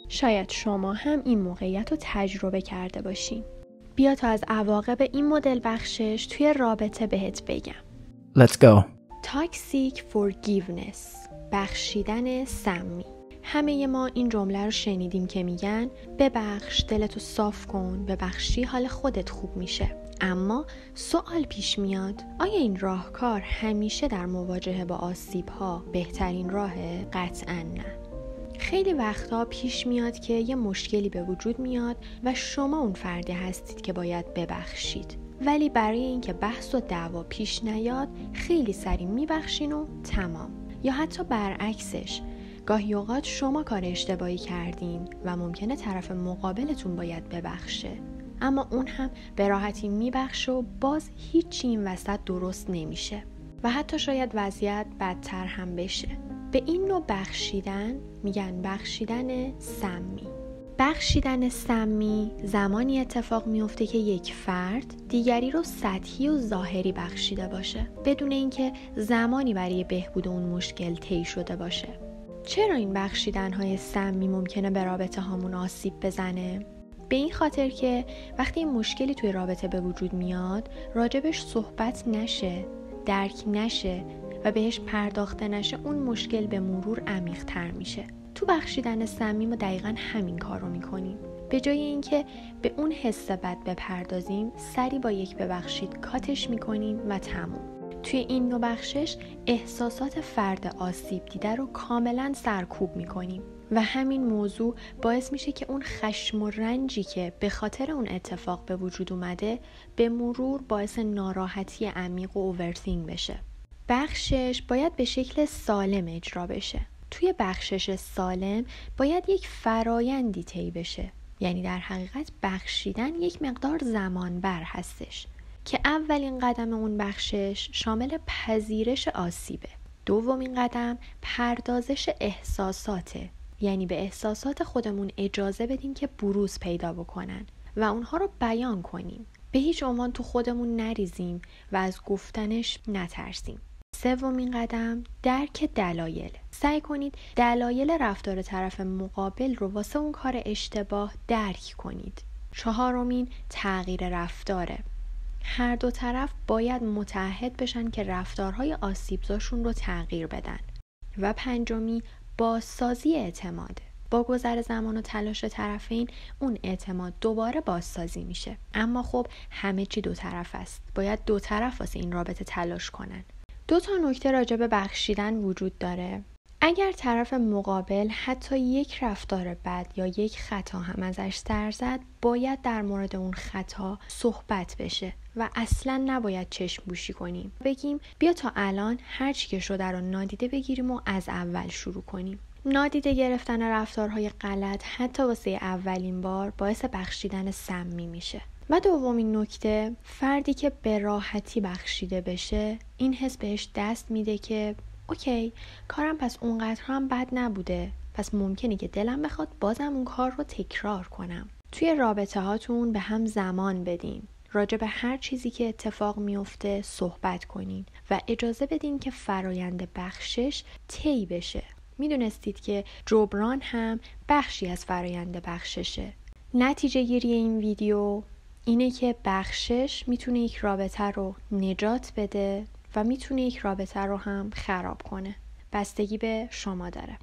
شاید شما هم این موقعیت رو تجربه کرده باشین. بیا تا از عواقب این مدل بخشش توی رابطه بهت بگم. Let's go. Toxic forgiveness، بخشیدن سمی. همه ما این جمله رو شنیدیم که میگن ببخش، دلتو صاف کن، ببخشی حال خودت خوب میشه. اما سوال پیش میاد، آیا این راهکار همیشه در مواجهه با آسیب‌ها بهترین راهه؟ قطعاً نه. خیلی وقتا پیش میاد که یه مشکلی به وجود میاد و شما اون فردی هستید که باید ببخشید. ولی برای اینکه بحث و دعوا پیش نیاد خیلی سریع میبخشین و تمام. یا حتی برعکسش، گاهی اوقات شما کار اشتباهی کردین و ممکنه طرف مقابلتون باید ببخشه، اما اون هم به راحتی میبخشه و باز هیچی این وسط درست نمیشه و حتی شاید وضعیت بدتر هم بشه. به این نوع بخشیدن میگن بخشیدن سمی. بخشیدن سمی زمانی اتفاق میفته که یک فرد دیگری رو سطحی و ظاهری بخشیده باشه بدون اینکه زمانی برای بهبود اون مشکل طی شده باشه. چرا این بخشیدن‌های سمی ممکنه به رابطه هامون آسیب بزنه؟ به این خاطر که وقتی این مشکلی توی رابطه به وجود میاد راجبش صحبت نشه، درک نشه و بهش پرداخته نشه، اون مشکل به مرور عمیق‌تر میشه. تو بخشیدن سمی ما دقیقاً همین کار رو میکنیم. به جای اینکه به اون حس بد بپردازیم سری با یک ببخشید کاتش میکنیم و تموم. توی این نوع بخشش احساسات فرد آسیب دیده رو کاملاً سرکوب میکنیم و همین موضوع باعث میشه که اون خشم و رنجی که به خاطر اون اتفاق به وجود اومده به مرور باعث ناراحتی عمیق و اوورثینک بشه. بخشش باید به شکل سالم اجرا بشه. توی بخشش سالم باید یک فرایندی طی بشه. یعنی در حقیقت بخشیدن یک مقدار زمان بر هستش که اولین قدم اون بخشش شامل پذیرش آسیبه. دومین قدم پردازش احساساته. یعنی به احساسات خودمون اجازه بدیم که بروز پیدا بکنن و اونها رو بیان کنیم. به هیچ عنوان تو خودمون نریزیم و از گفتنش نترسیم. سومین قدم درک دلایل. سعی کنید دلایل رفتار طرف مقابل رو واسه اون کار اشتباه درک کنید. چهارمین تغییر رفتاره. هر دو طرف باید متعهد بشن که رفتارهای آسیبزاشون رو تغییر بدن. و پنجمی بازسازی اعتماده. با گذر زمان و تلاش طرفین اون اعتماد دوباره بازسازی میشه. اما خب همه چی دو طرف است. باید دو طرف واسه این رابطه تلاش کنن. 2 نکته راجع به بخشیدن وجود داره. اگر طرف مقابل حتی یک رفتار بد یا یک خطا هم ازش سر زد، باید در مورد اون خطا صحبت بشه و اصلا نباید چشم پوشی کنیم. بگیم بیا تا الان هر چی که شده رو نادیده بگیریم و از اول شروع کنیم. نادیده گرفتن رفتارهای غلط حتی واسه اولین بار باعث بخشیدن سمی میشه. و دومین نکته، فردی که به راحتی بخشیده بشه این حس بهش دست میده که اوکی، کارم پس اونقدر هم بد نبوده، پس ممکنه که دلم بخواد بازم اون کار رو تکرار کنم. توی رابطه هاتون به هم زمان بدین، راجع به هر چیزی که اتفاق میفته صحبت کنین و اجازه بدین که فرایند بخشش طی بشه. میدونستید که جبران هم بخشی از فرایند بخششه. نتیجه گیری این ویدیو اینه که بخشش میتونه یک رابطه رو نجات بده و میتونه یک رابطه رو هم خراب کنه. بستگی به شما داره.